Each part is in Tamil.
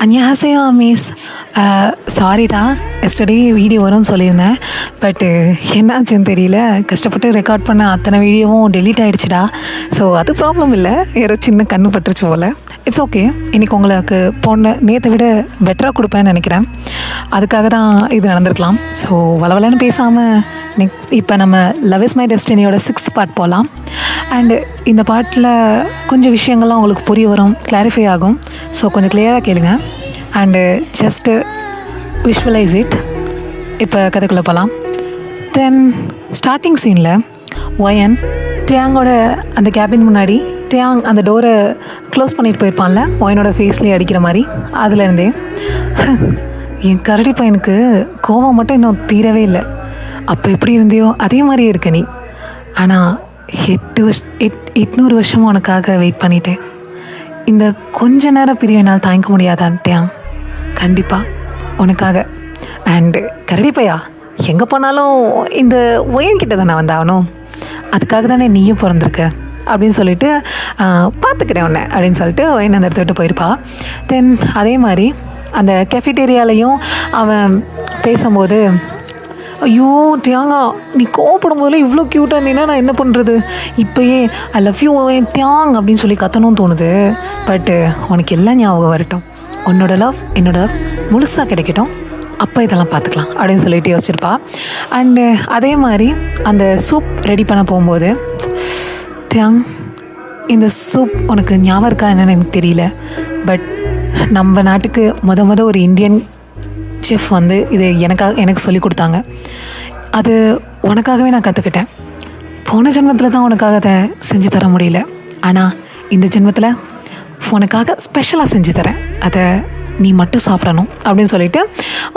안녕하세요 மிஸ். சாரிடா, எஸ்டர்டே வீடியோ வரும்னு சொல்லியிருந்தேன். பட்டு என்னாச்சுன்னு தெரியல, கஷ்டப்பட்டு ரெக்கார்ட் பண்ண அத்தனை வீடியோவும் டெலீட் ஆகிடுச்சிடா. ஸோ அது ப்ராப்ளம் இல்லை, யாரோ சின்ன கண்ணு பட்டுருச்சு போல். It's okay. இன்றைக்கி உங்களுக்கு நேற்றை விட பெட்டராக கொடுப்பேன்னு நினைக்கிறேன். அதுக்காக தான் இது நடந்திருக்கலாம். ஸோ வளவலன்னு பேசாமல் இப்போ நம்ம லவ் இஸ் மை டெஸ்டினியோட 6th பார்ட் போகலாம். அண்டு இந்த பாட்டில் கொஞ்சம் விஷயங்கள்லாம் உங்களுக்கு புரிய வரும், கிளாரிஃபை ஆகும். ஸோ கொஞ்சம் கிளியராக கேளுங்க அண்டு ஜஸ்ட்டு விஷுவலைஸ் இட். இப்போ கதைக்குள்ளே போகலாம். தென் ஸ்டார்டிங் சீனில் ஒயன் டேங்கோட அந்த கேபின் முன்னாடி டேங் அந்த டோரை க்ளோஸ் பண்ணிட்டு போயிருப்பான்ல, ஒயனோட ஃபேஸ்லேயே அடிக்கிற மாதிரி. அதுலேருந்தே என் கரடி பையனுக்கு கோவம் மட்டும் இன்னும் தீரவே இல்லை. அப்போ எப்படி இருந்தியோ அதே மாதிரியே இருக்க நீ. ஆனால் 800 வருஷமும் உனக்காக வெயிட் பண்ணிட்டேன். இந்த கொஞ்ச நேரம் பிரிவு என்னால் தாங்கிக்க முடியாதான்ட்டேன். கண்டிப்பாக உனக்காக. அண்டு கரடிப்பையா, எங்கே போனாலும் இந்த ஒயன்கிட்ட தானே வந்தாகணும். அதுக்காக தானே நீயும் பிறந்திருக்க அப்படின்னு சொல்லிட்டு பார்த்துக்கிறேன் உன்னை அப்படின்னு சொல்லிட்டு ஒயன் அந்த இடத்த விட்டு போயிருப்பா. தென் அதே மாதிரி அந்த கெஃபிடேரியாலையும் அவன் பேசும்போது, ஐயோ டியாங்கா, நீ கோவப்படும் போதில் இவ்வளோ க்யூட்டாக இருந்தீங்கன்னா நான் என்ன பண்ணுறது, இப்போயே ஐ லவ் யூ டியாங் அப்படின்னு சொல்லி கத்தணும்னு தோணுது. பட்டு உனக்கு எல்லாம் ஞாபகம் வரட்டும், உன்னோட லவ் என்னோட லவ் முழுசாக கிடைக்கட்டும், அப்போ இதெல்லாம் பார்த்துக்கலாம் அப்படின்னு சொல்லிட்டு யோசிச்சிருப்பா. அண்டு அதே மாதிரி அந்த சூப் ரெடி பண்ண போகும்போது, டியாங் இந்த சூப் உனக்கு ஞாபகம் இருக்கா என்னன்னு எனக்கு தெரியல, பட் நம்ம நாட்டுக்கு ஒரு இந்தியன் செஃப் வந்து இது எனக்கு சொல்லி கொடுத்தாங்க. அது உனக்காகவே நான் கற்றுக்கிட்டேன். போன ஜென்மத்தில் தான் உனக்காக அதை செஞ்சு தர முடியல, ஆனால் இந்த ஜென்மத்தில் உனக்காக ஸ்பெஷலாக செஞ்சு தரேன், அதை நீ மட்டும் சாப்பிடணும் அப்படின்னு சொல்லிட்டு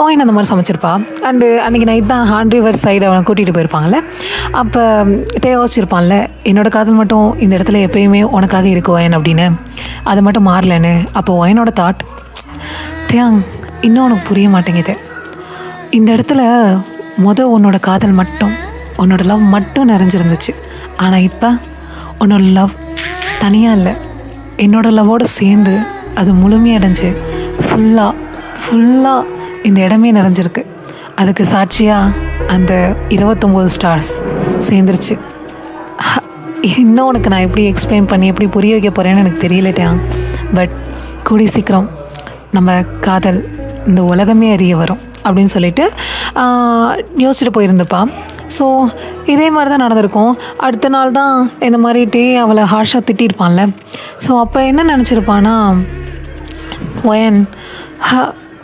ஓயின் அந்த மாதிரி சமைச்சிருப்பா. அண்டு அன்றைக்கி நைட் தான் ஹாண்ட் ரிவர் சைடு அவனை கூட்டிகிட்டு போயிருப்பாங்கள்ல. அப்போ யோசிச்சிருப்பான்ல, என்னோடய காதல் மட்டும் இந்த இடத்துல எப்பயுமே உனக்காக இருக்கு ஒயன் அப்படின்னு, அது மட்டும் மாறலன்னு. அப்போ ஒயனோட தாட், டியாங் இன்னும் உனக்கு புரிய மாட்டேங்குது, இந்த இடத்துல உன்னோட காதல் மட்டும், உன்னோட லவ் மட்டும் நிறைஞ்சிருந்துச்சு. ஆனால் இப்போ உன்னோட லவ் தனியாக இல்லை, என்னோடய லவ்வோடு சேர்ந்து அது முழுமையடைஞ்சு ஃபுல்லாக இந்த இடமே நிறைஞ்சிருக்கு. அதுக்கு சாட்சியாக அந்த 29 ஸ்டார்ஸ் சேர்ந்துருச்சு. இன்னும் உனக்கு நான் எப்படி எக்ஸ்பிளைன் பண்ணி எப்படி புரிய வைக்க போகிறேன்னு எனக்கு தெரியலட்டான். பட் கூடிய சீக்கிரம் நம்ம காதல் இந்த உலகமே அறிய வரும் அப்படின்னு சொல்லிட்டு யோசிச்சுட்டு போயிருந்துப்பா. ஸோ இதே மாதிரி தான் நடந்திருக்கும். அடுத்த நாள் தான் இந்த மாதிரி அவளை ஹார்ஷாக திட்டிருப்பான்ல. ஸோ அப்போ என்ன நினச்சிருப்பான்னா, ஒயன்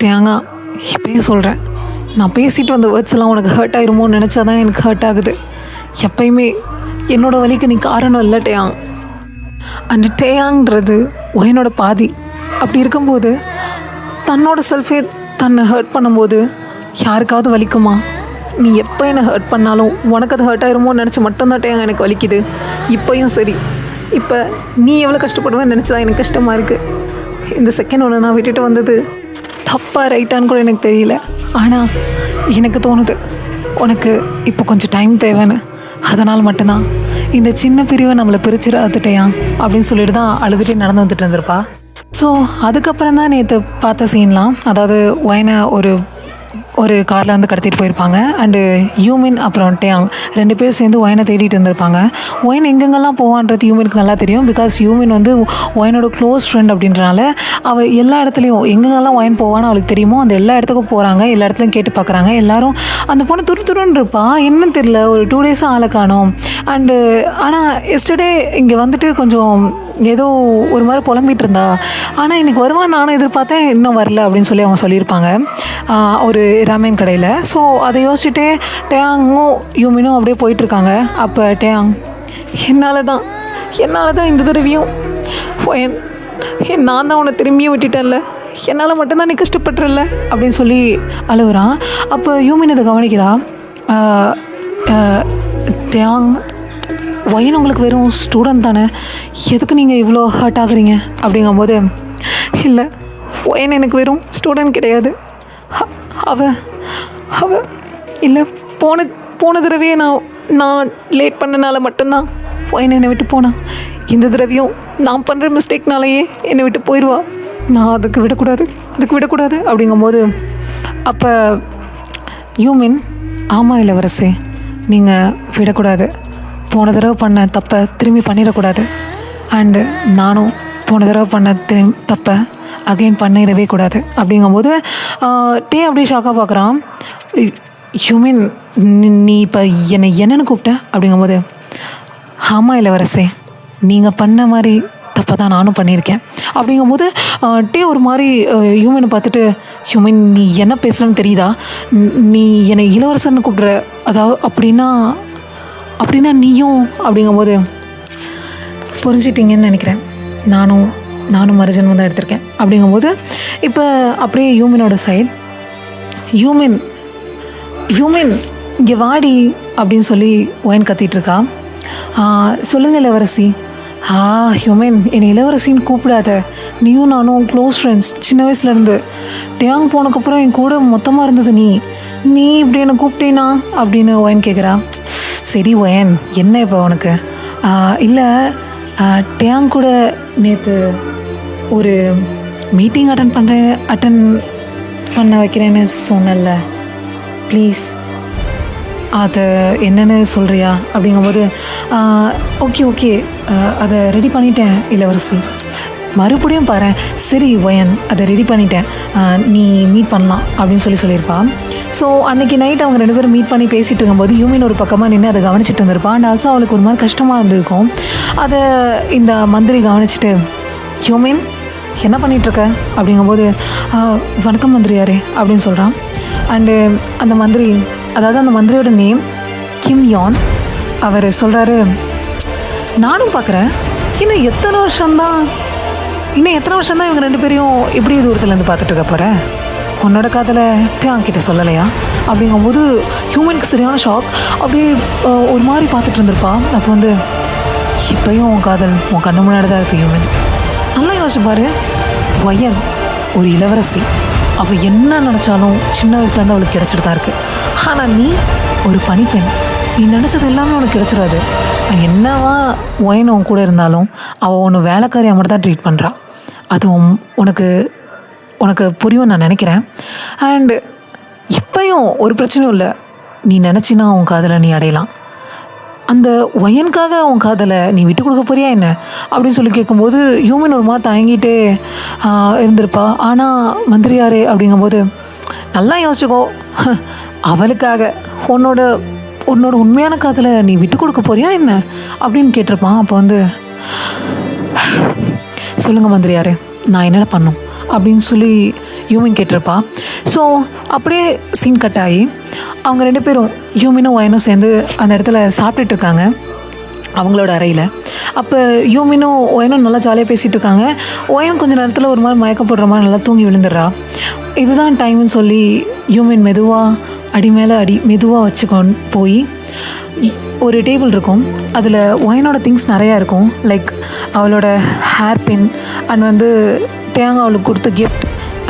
டேங்கா இப்போயும் சொல்கிறேன், நான் பேசிட்டு வந்த வேர்ட்ஸ் எல்லாம் உனக்கு ஹர்ட் ஆயிருமோன்னு நினச்சா தான் எனக்கு ஹர்ட் ஆகுது. எப்பயுமே என்னோடய வலிக்கு நீ காரணம் இல்லை டேயாங். அந்த டேயாங்கிறது ஒயனோட பாதி. அப்படி இருக்கும்போது தன்னோட செல்ஃபே தன்னை ஹர்ட் பண்ணும்போது யாருக்காவது வலிக்குமா? நீ எப்போ என்னை ஹர்ட் பண்ணாலும் உனக்கு அது ஹர்ட் ஆயிருமோன்னு நினச்சி மட்டும்தான் டேயாங் எனக்கு வலிக்குது. இப்போயும் சரி, இப்போ நீ எவ்வளோ கஷ்டப்படுவேன்னு நினச்சி தான் எனக்கு கஷ்டமாக இருக்குது. இந்த செகண்ட் ஒன்று நான் விட்டுட்டு வந்தது தப்பாக ரைட்டான்னு கூட எனக்கு தெரியல. ஆனால் எனக்கு தோணுது உனக்கு இப்போ கொஞ்சம் டைம் தேவைன்னு. அதனால் மட்டும்தான் இந்த சின்ன பிரிவை நம்மளை பிரிச்சிடாதுட்டையா அப்படின்னு சொல்லிட்டு தான் அழுதுகிட்டே நடந்து வந்துட்டு இருந்திருப்பா. ஸோ அதுக்கப்புறம் தான் நேற்று பார்த்த சீன்லாம், அதாவது ஒயனை ஒரு காரில் வந்து கடத்திட்டு போயிருப்பாங்க. அண்டு யூமின் அப்புறம் டேயாங் 2 பேர் சேர்ந்து ஒயனை தேடிட்டு இருந்திருப்பாங்க. ஒயன் எங்கெங்கெல்லாம் போவான்றது யூமினுக்கு நல்லா தெரியும். பிகாஸ் யூமின் வந்து ஒயனோட க்ளோஸ் ஃப்ரெண்ட் அப்படின்றனால அவள் எல்லா இடத்துலையும் எங்கெங்கெல்லாம் ஒயன் போவான்னு அவளுக்கு தெரியுமோ அந்த எல்லா இடத்துக்கும் போகிறாங்க, எல்லா இடத்துலையும் கேட்டு பார்க்குறாங்க. எல்லோரும் அந்த பொண்ணு துருன்னு இருப்பா, என்னன்னு தெரியல, ஒரு 2 டேஸாக ஆளை காணோம். அண்டு ஆனால் எஸ்டர்டே இங்கே வந்துட்டு கொஞ்சம் ஏதோ ஒரு மாதிரி புலம்பிகிட்டு இருந்தா, ஆனால் இன்றைக்கி வருவான் நானும் எதிர்பார்த்தேன், இன்னும் வரல அப்படின்னு சொல்லி அவங்க சொல்லியிருப்பாங்க ஒரு ராமேன் கடையில். ஸோ அதை யோசிச்சுட்டே டேயாங்கும் யூமினும் அப்படியே போயிட்டுருக்காங்க. அப்போ டேயாங், என்னால் தான் இந்த தடவையும் நான் தான் உன்னை திரும்பியும் விட்டுட்டேன்ல, என்னால் மட்டும்தான் நீ கஷ்டப்பட்டுறல அப்படின்னு சொல்லி அழுகுறான். அப்போ யூமின் இதை கவனிக்கிறா. டேயாங், ஒயன் உங்களுக்கு வெறும் ஸ்டூடெண்ட் தானே, எதுக்கு நீங்கள் இவ்வளோ ஹர்ட் ஆகுறீங்க அப்படிங்கும்போது, இல்லை ஒயன் எனக்கு வெறும் ஸ்டூடெண்ட் கிடையாது, அவ இல்லை போன தடவையே நான் லேட் பண்ணனால மட்டும்தான் ஒயன் என்னை விட்டு போனான். இந்த தடவையும் நான் பண்ணுற மிஸ்டேக்னாலேயே என்னை விட்டு போயிடுவா. நான் அதுக்கு விடக்கூடாது அப்படிங்கும்போது அப்போ யூமின், ஆமாம் இளவரசே, நீங்கள் விடக்கூடாது. போன தடவை பண்ண தப்பை திரும்பி பண்ணிடக்கூடாது. அண்டு நானும் போன தடவை பண்ண தப்பை அகெயின் பண்ணிடவே கூடாது அப்படிங்கும்போது டே அப்படியே ஷாக்காக பார்க்குறான். யூமின், நீ இப்போ என்னென்னு கூப்பிட்ட அப்படிங்கும்போது, ஆமாம் இளவரசே, நீங்கள் பண்ண மாதிரி தப்பை தான் நானும் பண்ணியிருக்கேன் அப்படிங்கும்போது டே ஒரு மாதிரி யூமினை பார்த்துட்டு, யூமின் நீ என்ன பேசுகிறன்னு தெரியுதா? நீ என்னை இளவரசன்னு கூப்பிட்ற, அதாவது அப்படின்னா நீயும் அப்படிங்கும்போது, புரிஞ்சிட்டிங்கன்னு நினைக்கிறேன், நானும் மறுஜன்மம் தான் எடுத்திருக்கேன் அப்படிங்கும்போது இப்போ அப்படியே யூமினோட சைட், யூமின் இங்கே வாடி அப்படின்னு சொல்லி ஒயன் கத்திகிட்ருக்கா. சொல்லுங்கள் இளவரசி. ஹியூமன், என்னை இளவரசின்னு கூப்பிடாத. நீயும் நானும் க்ளோஸ் ஃப்ரெண்ட்ஸ் சின்ன வயசுலேருந்து. டேங் போனதுக்கப்புறம் என் கூட மொத்தமாக இருந்தது நீ இப்படி என்னை கூப்பிட்டேனா அப்படின்னு ஒயன் கேட்குறா. சரி ஒயன், என்ன இப்போ உனக்கு? இல்லை, டேங் கூட நேற்று ஒரு மீட்டிங் அட்டன் பண்ண வைக்கிறேன்னு சொன்னல, ப்ளீஸ் அதை என்னென்னு சொல்கிறியா அப்படிங்கும்போது, ஓகே அதை ரெடி பண்ணிட்டேன் இளவரசி, மறுபடியும் பாரு. சரி ஒயன், அதை ரெடி பண்ணிட்டேன், நீ மீட் பண்ணலாம் அப்படின்னு சொல்லியிருப்பான். ஸோ அன்றைக்கி நைட் அவங்க 2 பேரும் மீட் பண்ணி பேசிகிட்டு இருக்கும்போது யூமின் ஒரு பக்கமாக நின்று அதை கவனிச்சிட்டு இருந்திருப்பான். அண்ட் ஆல்சோ அவளுக்கு ஒரு மாதிரி கஷ்டமாக இருந்திருக்கும். அதை இந்த மந்திரி கவனிச்சுட்டு, யூமின் என்ன பண்ணிகிட்ருக்க அப்படிங்கும்போது, வணக்கம் மந்திரியாரே அப்படின்னு சொல்கிறான். அண்டு அந்த மந்திரியோட நேம் கிம் யான். அவர் சொல்கிறாரு, நானும் பார்க்குறேன், இன்னும் எத்தனை வருஷம்தான் இவங்க 2 பேரையும் எப்படி தூரத்துலேருந்து பார்த்துட்ருக்க போகிறேன்? உன்னோட காதலை கிட்ட சொல்லலையா அப்படிங்கும்போது ஹியூமனுக்கு சரியான ஷாக். அப்படியே ஒரு மாதிரி பார்த்துட்டு இருந்திருப்பா. அப்போ வந்து, இப்போயும் உன் காதல் உன் கண்ணு முன்னாடி தான் இருக்குது ஹியூமன். நல்லா யோசிச்சு பாரு, ஒயன் ஒரு இளவரசி, அவள் என்ன நினச்சாலும் சின்ன வயசுலேருந்து அவளுக்கு கிடச்சிட்டு தான் இருக்குது. ஆனால் நீ ஒரு பணிப்பெண், நீ நினச்சது எல்லாமே உனக்கு கிடச்சிடாது. என்னவா ஒயன் உன் கூட இருந்தாலும் அவள் ஒன்று வேலைக்காரியாக மட்டும் தான் ட்ரீட் பண்ணுறான். அது உனக்கு புரியும் நான் நினைக்கிறேன். அண்டு இப்போயும் ஒரு பிரச்சனையும் இல்லை, நீ நினச்சின்னா உன் காதலை நீ அடையலாம். அந்த ஒயனுக்காக உன் காதலை நீ விட்டு கொடுக்க போறியா என்ன அப்படின்னு சொல்லி கேட்கும்போது ஹியூமன் ஒரு மாதிரி தயங்கிட்டே இருந்திருப்பா. ஆனால் மந்திரியாரே அப்படிங்கும்போது, நல்லா யோசிச்சுக்கோ, அவளுக்காக உன்னோட உண்மையான காதலை நீ விட்டு கொடுக்க போறியா என்ன அப்படின்னு கேட்டிருப்பான். அப்போ வந்து, சொல்லுங்கள் மந்திரியாரே, நான் என்னென்ன பண்ணும் அப்படின்னு சொல்லி ஹியூமன் கேட்டிருப்பா. ஸோ அப்படியே சீன் கட் ஆகி அவங்க 2 பேரும் ஹியூமனும் ஒயனும் சேர்ந்து அந்த இடத்துல சாப்பிட்டுட்டு இருக்காங்க அவங்களோட அறையில். அப்போ ஹியூமனும் ஒயனும் நல்லா ஜாலியாக பேசிகிட்டு இருக்காங்க. ஒயன் கொஞ்சம் நேரத்தில் ஒரு மாதிரி மயக்கம் போடுற மாதிரி நல்லா தூங்கி விழுந்துடுறா. இதுதான் டைம்னு சொல்லி ஹியூமன் மெதுவாக அடி மேலே அடி மெதுவாக வச்சுக்கொண்டு போய் ஒரு டேபிள் இருக்கும். அதில் ஒயனோட திங்ஸ் நிறையா இருக்கும். லைக் அவளோட ஹேர் பின் அண்ட் வந்து தேங்காய் அவளுக்கு கொடுத்த கிஃப்ட்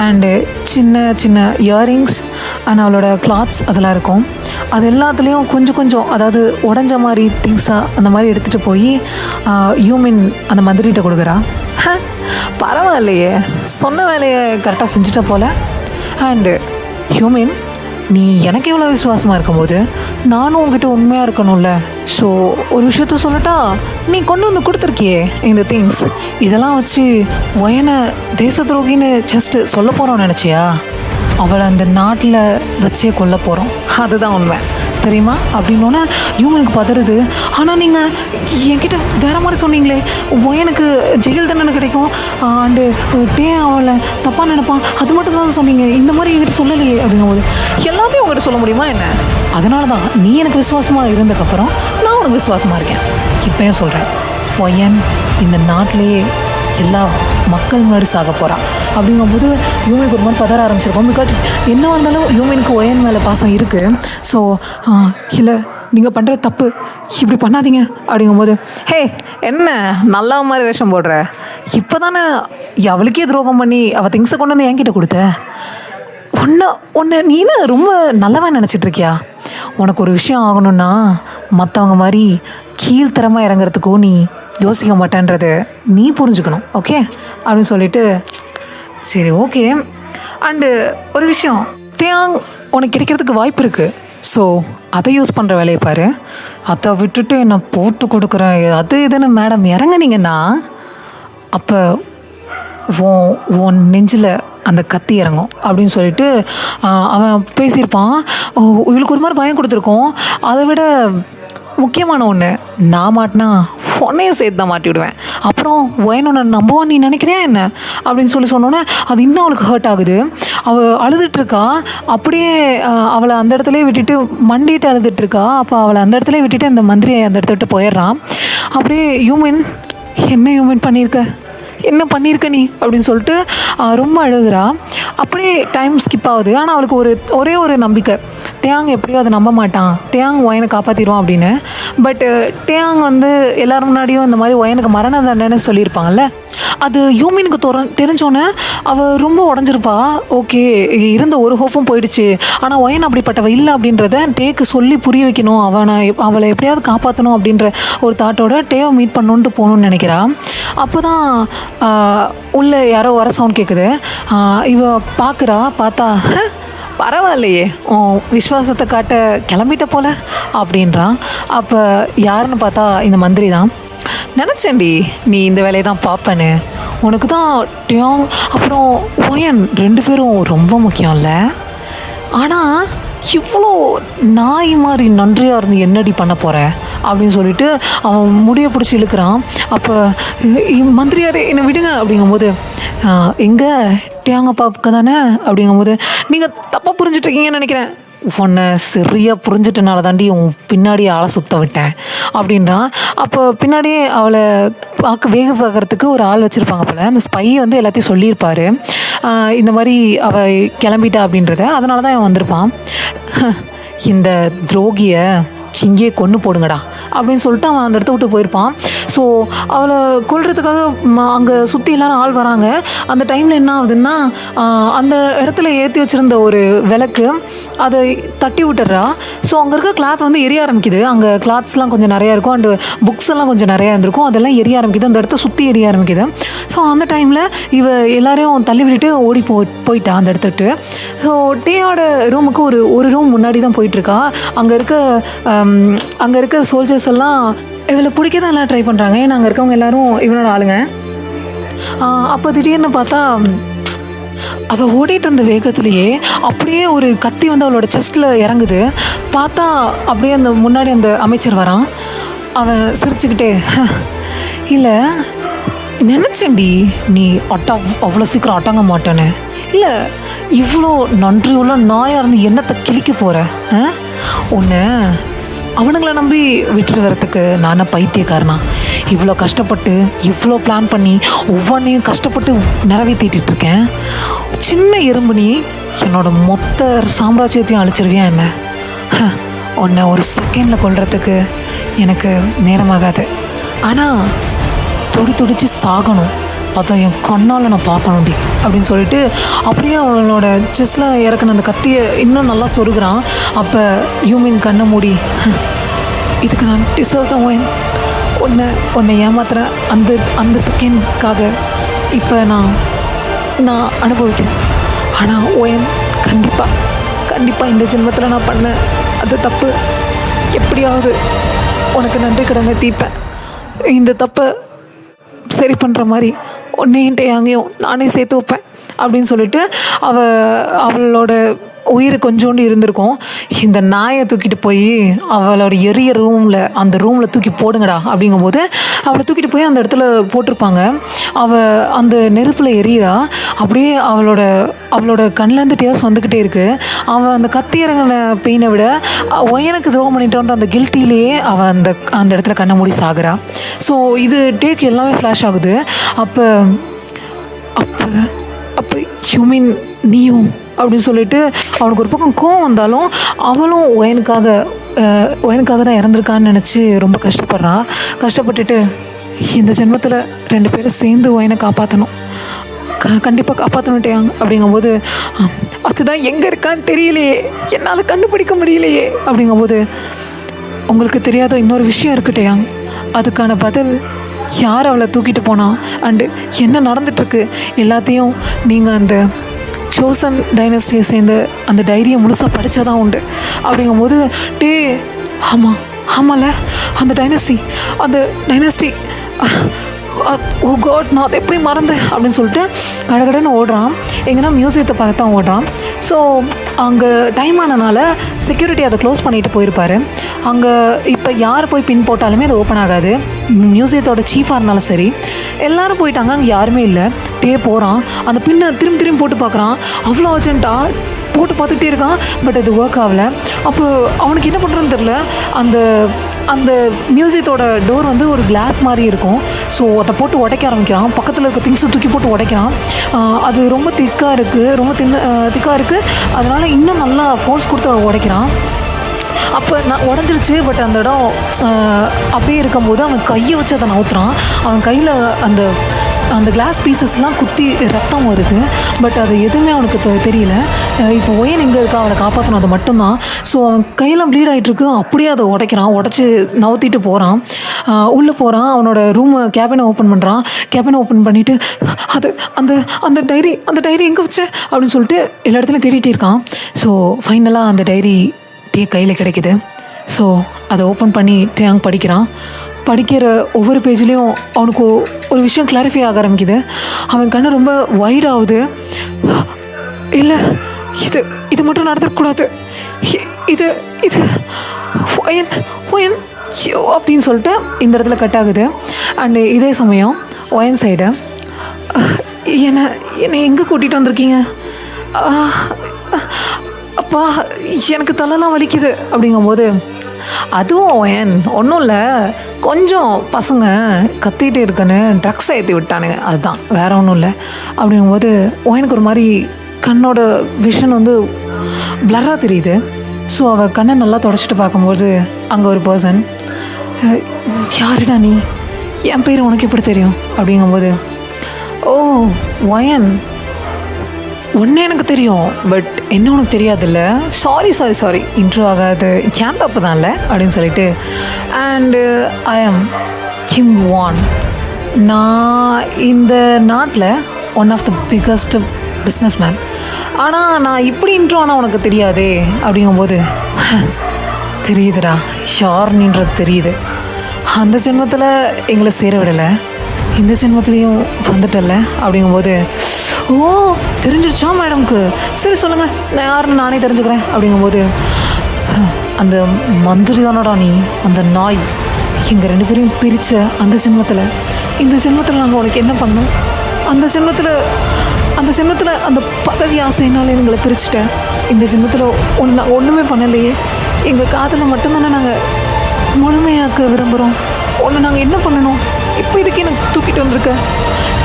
அண்டு சின்ன இயரிங்ஸ் அண்ட் அவளோட கிளாத்ஸ் அதெல்லாம் இருக்கும். அது எல்லாத்துலேயும் கொஞ்சம் அதாவது உடஞ்ச மாதிரி திங்ஸாக அந்த மாதிரி எடுத்துகிட்டு போய் ஹியூமன் அந்த மந்திரிகிட்ட கொடுக்குறா. பரவாயில்லையே, சொன்ன வேலையை கரெக்டாக செஞ்சுட்ட போல். அண்டு ஹியூமன், நீ எனக்கு எவ்வளோ விசுவாசமாக இருக்கும்போது நானும் உங்ககிட்ட உண்மையாக இருக்கணும்ல. ஸோ ஒரு விஷயத்த சொல்லட்டா, நீ கொண்டு வந்து கொடுத்துருக்கியே இந்த திங்ஸ், இதெல்லாம் வச்சு ஒயனை தேச துரோகின்னு ஜஸ்ட்டு சொல்ல போகிறோன்னு நினச்சியா? அவளை அந்த நாட்டில் வச்சே கொல்ல போகிறோம், அதுதான் உண்மை தெரியுமா அப்படின்னோன்னே இவங்களுக்கு பதறுது. ஆனால் நீங்கள் என்கிட்ட வேறு மாதிரி சொன்னீங்களே, ஒயனுக்கு ஜெயில் தண்டனை கிடைக்கும் அண்டு டே அவளை தப்பாக நினைப்பான், அது மட்டும் தான் சொன்னீங்க, இந்த மாதிரி என்கிட்ட சொல்லலையே அப்படிங்கும்போது, எல்லாத்தையும் உங்கள்கிட்ட சொல்ல முடியுமா என்ன? அதனால தான் நீ எனக்கு விசுவாசமாக இருந்ததுக்கப்புறம் நான் உனக்கு விசுவாசமாக இருக்கேன். இப்போயும் சொல்கிறேன், ஒயன் இந்த நாட்டிலேயே எல்லா மக்கள் முன்னாடி சாக போகிறான் அப்படிங்கும்போது ஹியூமனுக்கு ஒரு மாதிரி பதற ஆரம்பிச்சிருக்கோம். பிகாஸ் என்ன வந்தாலும் ஹியூமனுக்கு ஒயன் மேலே பாசம் இருக்குது. ஸோ இல்லை, நீங்கள் பண்ணுற தப்பு, இப்படி பண்ணாதீங்க அப்படிங்கும்போது, ஹே என்ன நல்லா மாதிரி வேஷம் போடுற, இப்போ தானே அவளுக்கே துரோகம் பண்ணி அவள் திங்ஸை கொண்டு வந்து என்கிட்ட கொடுத்த, உன்னை நீனு ரொம்ப நல்லவன் நினச்சிட்டு இருக்கியா? உனக்கு ஒரு விஷயம் ஆகணும்னா மற்றவங்க மாதிரி கீழ்த்தரமாக இறங்குறதுக்கும் நீ யோசிக்க மாட்டேன்றதை நீ புரிஞ்சுக்கணும், ஓகே அப்படின்னு சொல்லிட்டு சரி ஓகே. அண்டு ஒரு விஷயம், டேயாங் உனக்கு கிடைக்கிறதுக்கு வாய்ப்பு இருக்குது. ஸோ அதை யூஸ் பண்ணுற வேலையை பாரு. அதை விட்டுட்டு என்னை போட்டு கொடுக்குறேன் அது இதுன்னு மேடம் இறங்குனீங்கன்னா அப்போ உன் நெஞ்சில் அந்த கத்தி இறங்கும் அப்படின்னு சொல்லிட்டு அவன் பேசியிருப்பான். இவளுக்கு ஒரு மாதிரி பயம் கொடுத்துருக்கோம். அதை விட முக்கியமான ஒன்று, நான் மாட்டினா உன்னையும் சேர்த்து தான் மாட்டி விடுவேன். அப்புறம் ஒயனோட நம்புவான் நீ நினைக்கிறியா என்ன அப்படின்னு சொன்னோன்னே அது இன்னும் அவளுக்கு ஹர்ட் ஆகுது. அவள் அழுதுட்ருக்கா. அப்படியே அவளை அந்த இடத்துலேயே விட்டுட்டு மண்டிட்டு அழுதுட்ருக்கா. அப்போ அவளை அந்த இடத்துலேயே விட்டுட்டு அந்த மந்திரியை அந்த இடத்த விட்டு போயிடுறான். அப்படியே ஹியூமன், என்ன ஹியூமன் என்ன பண்ணியிருக்க நீ அப்படின்னு சொல்லிட்டு ரொம்ப அழுகுறா. அப்படியே டைம் ஸ்கிப் ஆகுது. ஆனால் அவளுக்கு ஒரே ஒரு நம்பிக்கை, டேயாங் எப்படியோ அதை நம்ப மாட்டான், டேயாங் ஒயனை காப்பாற்றிடுவான் அப்படின்னு. பட்டு டேயாங் எல்லோரும் முன்னாடியும் இந்த மாதிரி ஒயனுக்கு மரண தண்டனை சொல்லியிருப்பாங்கல்ல, அது யூமினுக்கு தெரிஞ்சோன்னே அவள் ரொம்ப உடஞ்சிருப்பா. ஓகே, இருந்த ஒரு ஹோப்பும் போயிடுச்சு. ஆனால் ஒயன் அப்படிப்பட்டவ இல்லை அப்படின்றத டேக்கு சொல்லி புரிய வைக்கணும், அவளை எப்படியாவது காப்பாற்றணும் அப்படின்ற ஒரு தாட்டோட டேவை மீட் பண்ணணுன்ட்டு போகணுன்னு நினைக்கிறா. அப்போ தான் உள்ளே யாரோ வர சவுண்ட் கேட்குது. இவ பார்த்தா பரவாயில்லையே, விஸ்வாசத்தை காட்ட கிளம்பிட்ட போல அப்படின்றான். அப்போ யாருன்னு பார்த்தா இந்த மந்திரி தான். நினச்சேன்டி நீ இந்த வேலையை தான் பார்ப்பேன்னு. உனக்கு தான் டேயாங் அப்புறம் ஒயன் 2 பேரும் ரொம்ப முக்கியம் இல்லை. ஆனால் இவ்வளோ நாய் மாதிரி நன்றியாக இருந்து என்னடி பண்ண போகிற அப்படின்னு சொல்லிட்டு அவன் முடியை பிடிச்சி இழுக்கிறான். அப்போ மந்திரியாரே என்னை விடுங்க அப்படிங்கும்போது, எங்கே டேயாங் அப்பாவுக்கு தானே அப்படிங்கும்போது, நீங்கள் தப்பாக புரிஞ்சுட்ருக்கீங்கன்னு நினைக்கிறேன், உன்னை சரியாக புரிஞ்சிட்டனால தாண்டி உன் பின்னாடி ஆளை சுத்த விட்டேன் அப்படின்றான். அப்போ பின்னாடியே அவளை வேக பார்க்கறதுக்கு ஒரு ஆள் வச்சுருப்பாங்க போல். அந்த ஸ்பை எல்லாத்தையும் சொல்லியிருப்பார் இந்த மாதிரி அவள் கிளம்பிட்டா அப்படின்றத. அதனால தான் அவன் வந்திருப்பான். இந்த துரோகியை இங்கேயே கொன்று போடுங்கடா அப்படின்னு சொல்லிட்டு அவன் அந்த இடத்த விட்டு போயிருப்பான். ஸோ அவளை கொல்றதுக்காக அங்கே சுற்றி எல்லாரும் ஆள் வராங்க. அந்த டைமில் என்ன ஆகுதுன்னா, அந்த இடத்துல ஏற்றி வச்சுருந்த ஒரு விளக்கு அதை தட்டி விட்டுறா. ஸோ அங்கே இருக்க கிளாத் எரிய ஆரம்பிக்குது. அங்கே கிளாத்ஸ்லாம் கொஞ்சம் நிறையா இருக்கும், அண்டு புக்ஸ் எல்லாம் கொஞ்சம் நிறையா இருந்திருக்கும். அதெல்லாம் எரிய ஆரம்பிக்குது, அந்த இடத்த சுற்றி எரிய ஆரம்பிக்குது. ஸோ அந்த டைமில் இவ எல்லாரையும் தள்ளி விட்டுட்டு ஓடி போயிட்டா அந்த இடத்துட்டு. ஸோ டேயோட ரூமுக்கு ஒரு ரூம் முன்னாடி தான் போயிட்டுருக்கா. அங்கே இருக்க சோல்ஜர்ஸ் எல்லாம் இவளை பிடிக்க தான் எல்லாம் ட்ரை பண்ணுறாங்க. ஏன்னா அங்கே இருக்கவங்க எல்லாரும் இவனோட ஆளுங்க. அப்போ திடீர்னு பார்த்தா அவள் ஓடிட்டு இருந்த வேகத்திலேயே அப்படியே ஒரு கத்தி அவளோட செஸ்ட்டில் இறங்குது. பார்த்தா அப்படியே அந்த முன்னாடி அந்த அமைச்சர் வரான். அவன் சிரிச்சுக்கிட்டே, இல்லை நினச்சேன்டி நீ அவ்வளோ சீக்கிரம் அட்டாங்க மாட்டேன்னு. இல்லை, இவ்வளோ நன்றி உள்ள நாயாக இருந்து என்னத்தை கிழிக்க போகிற ஒன்று. அவனுங்களை நம்பி விட்டுட்டு வரத்துக்கு நானே பைத்தியக்காரனா? இவ்வளோ கஷ்டப்பட்டு இவ்வளோ பிளான் பண்ணி ஒவ்வொன்றையும் கஷ்டப்பட்டு நிறைவேற்றிட்டு இருக்கேன். சின்ன எறும்பு நீ என்னோட மொத்த சாம்ராஜ்யத்தையும் அழிச்சிருவியா என்ன? உன்னை ஒரு செகண்டில் கொல்றதுக்கு எனக்கு நேரமாகாது. ஆனால் துடிச்சு சாகணும், அதான் என் கண்ணால் நான் பார்க்கணும்டி அப்படின்னு சொல்லிட்டு அப்படியே அவளோட செஸ்ல இறக்குன அந்த கத்தியை இன்னும் நல்லா சொருகிறான். அப்போ யூமின் கண்ணை மூடி, இதுக்கு நான் டிசர்வ் தான் ஒயன், உன்னை ஏமாத்துறேன் அந்த செகண்ட்காக இப்போ நான் அனுபவிக்கிறேன். ஆனால் ஒயன் கண்டிப்பாக இந்த ஜென்மத்தில் நான் பண்ண அது தப்பு எப்படியாவது உனக்கு நன்றி கடமை தீர்ப்பேன். இந்த தப்பை சரி பண்ணுற மாதிரி உன்னையும் டேயாங்கையும் நானே சேர்த்து வைப்பேன் அப்படின்னு சொல்லிட்டு அவளோட உயிர் கொஞ்சோண்டு இருந்திருக்கும். இந்த நாயை தூக்கிட்டு போய் அவளோட எரிய அந்த ரூமில் தூக்கி போடுங்கடா அப்படிங்கும்போது அவளை தூக்கிட்டு போய் அந்த இடத்துல போட்டிருப்பாங்க. அந்த நெருப்பில் எரியறா. அப்படியே அவளோட கண்ணிலேருந்து டேர்ஸ் வந்துக்கிட்டே இருக்குது. அவள் அந்த கத்தி இறங்கின பெயினை விட ஒயனுக்கு துரோகம் பண்ணிட்டோன்ற அந்த கில்ட்டிலேயே அவள் அந்த இடத்துல கண்ணை மூடி சாகுறா. ஸோ இது டேக்கு எல்லாமே ஃப்ளாஷ் ஆகுது. அப்போ ஹியூமின் நீயும் அப்படின்னு சொல்லிட்டு அவனுக்கு ஒரு பக்கம் கோவம் வந்தாலும் அவளும் ஒயனுக்காக தான் இறந்துருக்கான்னு நினச்சி ரொம்ப கஷ்டப்பட்டுட்டு இந்த ஜென்மத்தில் 2 பேரும் சேர்ந்து ஒயனை காப்பாற்றணும், கண்டிப்பாக காப்பாற்றணுட்டேயாங்க அப்படிங்கும்போது, அதுதான் எங்கே இருக்கான்னு தெரியலையே, என்னால் கண்டுபிடிக்க முடியலையே அப்படிங்கும்போது, உங்களுக்கு தெரியாத இன்னொரு விஷயம் இருக்குட்டேயாங்க, அதுக்கான பதில் யார் அவளை தூக்கிட்டு போனா அண்டு என்ன நடந்துட்டுருக்கு எல்லாத்தையும் நீங்கள் அந்த சோசன் டைனஸ்டியை சேர்ந்த அந்த டைரியை முழுசாக படித்தா தான் உண்டு. அப்படிங்கும்போது ஆமாம் ஆமாம்ல, அந்த டைனஸ்டி ஓ காட், நான் அதை எப்படி மறந்தேன் அப்படின்னு சொல்லிட்டு கடகடன்னு ஓடுறான். எங்கன்னா மியூசியத்தை பார்த்து தான் ஓடுறான். ஸோ அங்கே டைம் ஆனனால செக்யூரிட்டி அதை க்ளோஸ் பண்ணிட்டு போயிருப்பார். அங்கே இப்போ யார் போய் பின் போட்டாலுமே அது ஓப்பன் ஆகாது. மியூசியத்தோட சீஃபாக இருந்தாலும் சரி, எல்லோரும் போயிட்டாங்க, அங்கே யாருமே இல்லை. போகிறான், அந்த பின்னை திரும்பி போட்டு பார்க்குறான். அவ்வளோ அர்ஜென்ட்டாக போட்டு பார்த்துக்கிட்டே இருக்கான். பட் அது ஒர்க் ஆகலை. அப்போ அவனுக்கு என்ன பண்ணுறதுன்னு தெரில. அந்த மியூசியத்தோட டோர் வந்து ஒரு கிளாஸ் மாதிரி இருக்கும். ஸோ அதை போட்டு உடைக்க ஆரம்பிக்கிறான். பக்கத்தில் இருக்க திங்ஸை தூக்கி போட்டு உடைக்கிறான். அது ரொம்ப திக்காக இருக்குது. அதனால் இன்னும் நல்லா ஃபோர்ஸ் கொடுத்து உடைக்கிறான். அப்போ நான் உடஞ்சிருச்சு. பட் அந்த இடம் அப்படியே இருக்கும்போது அவன் கையை வச்சு அதை நவுத்துறான். அவன் கையில் அந்த கிளாஸ் பீசஸ்லாம் குத்தி ரத்தம் வருது. பட் அது எதுவுமே அவனுக்கு தெரியல. இப்போ ஒயன் எங்கே இருக்கா, அவளை காப்பாற்றணும், அது மட்டும்தான். ஸோ அவன் கையெல்லாம் ப்ளீட் ஆகிட்டுருக்கு. அப்படியே அதை உடச்சி நவுத்திட்டு போகிறான். உள்ளே போகிறான். அவனோட கேபினை ஓப்பன் பண்ணுறான். கேபினை ஓப்பன் பண்ணிவிட்டு அந்த டைரி எங்கே வச்சேன் அப்படின்னு சொல்லிட்டு எல்லா இடத்துலையும் தேடிட்டே இருக்கான். ஸோ ஃபைனலாக அந்த டைரி கையில் கிடைக்குது. ஸோ அதை ஓப்பன் பண்ணி டேங் படிக்கிறான். படிக்கிற ஒவ்வொரு பேஜ்லேயும் அவனுக்கு ஒரு விஷயம் கிளாரிஃபை ஆக ஆரம்பிக்குது. அவன் கண்ணு ரொம்ப வைட் ஆகுது. இல்லை, இது மட்டும் நடந்துடக்கூடாது, இது ஒயன் அப்படின்னு சொல்லிட்டு இந்த இடத்துல கட் ஆகுது. அண்டு இதே சமயம் ஒயன் சைடு, என்னை எங்கே கூட்டிகிட்டு வந்திருக்கீங்க? அப்பா, எனக்கு தலைலாம் வலிக்குது அப்படிங்கும்போது, அதுவும் ஒன்றும் இல்லை, கொஞ்சம் பசங்க கத்திகிட்டே இருக்குன்னு ட்ரக்ஸ் ஏற்றி விட்டானுங்க, அதுதான், வேற ஒன்றும் இல்லை அப்படிங்கும்போது எனக்கு ஒரு மாதிரி கண்ணோட விஷன் வந்து பிளராக தெரியுது. ஸோ அவள் கண்ணை நல்லா தொடச்சிட்டு பார்க்கும்போது அங்கே ஒரு பர்சன், யாருடா நீ, என் பேர் உனக்கு எப்படி தெரியும் அப்படிங்கும்போது, ஓ ஒயன், ஒன்று எனக்கு தெரியும், பட் என்ன உனக்கு தெரியாதுல்ல, சாரி இன்ட்ரோ ஆகாது, ஏன் தப்பு தான்ல அப்படின்னு சொல்லிட்டு, அண்டு ஐ ஆம் கிம் வான். நான் இந்த நாட்டில் one of the biggest businessman. ஆனால் நான் இப்படி இன்ட்ரோ ஆனால் உனக்கு தெரியாதே அப்படிங்கும்போது, தெரியுதுடா, ஷார்னின்றது தெரியுது. அந்த ஜென்மத்தில் எங்களை சேர விடலை, இந்த ஜென்மத்துலேயும் வந்துட்டல அப்படிங்கும்போது, ஓ தெரிஞ்சிருச்சா மேடம்க்கு, சரி சொல்லுங்கள், நான் யாருன்னு நானே தெரிஞ்சுக்கிறேன் அப்படிங்கும்போது, அந்த மந்திரி தானடா நீ, அந்த நாய், எங்கள் 2 பேரையும் பிரித்த அந்த ஜென்மத்தில், இந்த ஜென்மத்தில் நாங்கள் உனக்கு என்ன பண்ணோம்? அந்த ஜென்மத்தில் அந்த பதவி ஆசைனால எங்களை பிரிச்சுட்டேன். இந்த ஜென்மத்தில் ஒன்றுமே பண்ணலையே, எங்கள் காதலை மட்டும்தானே நாங்கள் முழுமையாக்க விரும்புகிறோம். ஒன்று நாங்கள் என்ன பண்ணணும்? இப்போ இதுக்கு எனக்கு தூக்கிட்டு வந்திருக்க,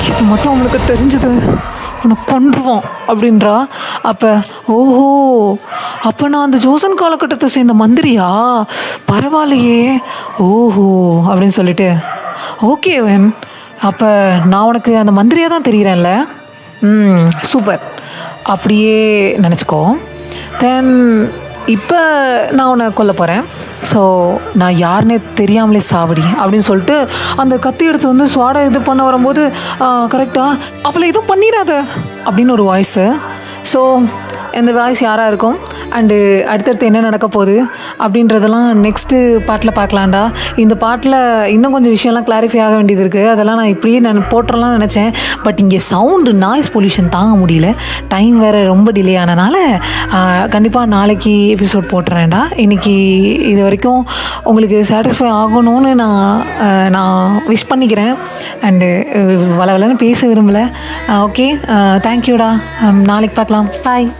இது மட்டும் அவங்களுக்கு தெரிஞ்சது உனக்கு கொண்டுருவோம் அப்படின்றா. அப்போ ஓஹோ, அப்போ நான் அந்த ஜோசன் காலகட்டத்தை சேர்ந்த மந்திரியா, பரவாயில்லையே, ஓஹோ அப்படின்னு சொல்லிட்டு, ஓகே வென், அப்போ நான் உனக்கு அந்த மந்திரியாக தான் தெரிகிறேன்ல, சூப்பர், அப்படியே நினச்சிக்கோ. தென் இப்போ நான் உன்னை கொல்ல போகிறேன். ஸோ நான் யாருன்னே தெரியாமலே சாவடி அப்படின்னு சொல்லிட்டு அந்த கத்தி எடுத்து வந்து ஸ்வாடை இது பண்ண வரும்போது, கரெக்டாக அவளை எதுவும் பண்ணிடாத அப்படின்னு ஒரு வாய்ஸு. ஸோ இந்த வாய்ஸ் யாராக இருக்கும் அண்டு அடுத்தடுத்து என்ன நடக்க போகுது அப்படின்றதெல்லாம் நெக்ஸ்ட்டு பாட்டில் பார்க்கலாண்டா. இந்த பாட்டில் இன்னும் கொஞ்சம் விஷயம்லாம் கிளாரிஃபை ஆக வேண்டியது இருக்குது. அதெல்லாம் நான் இப்படியே நான் போட்டுறலாம்னு நினச்சேன். பட் இங்கே சவுண்டு நாய்ஸ் பொல்யூஷன் தாங்க முடியல. டைம் வேறு ரொம்ப டிலே ஆனனால கண்டிப்பாக நாளைக்கு எபிசோட் போட்டுறேன்டா. இன்றைக்கி இது வரைக்கும் உங்களுக்கு சாட்டிஸ்ஃபை ஆகணும்னு நான் விஷ் பண்ணிக்கிறேன். அண்டு வளவலன்னு பேச விரும்பலை. ஓகே, தேங்க்யூடா. நாளைக்கு பார்க்கலாம். பாய்.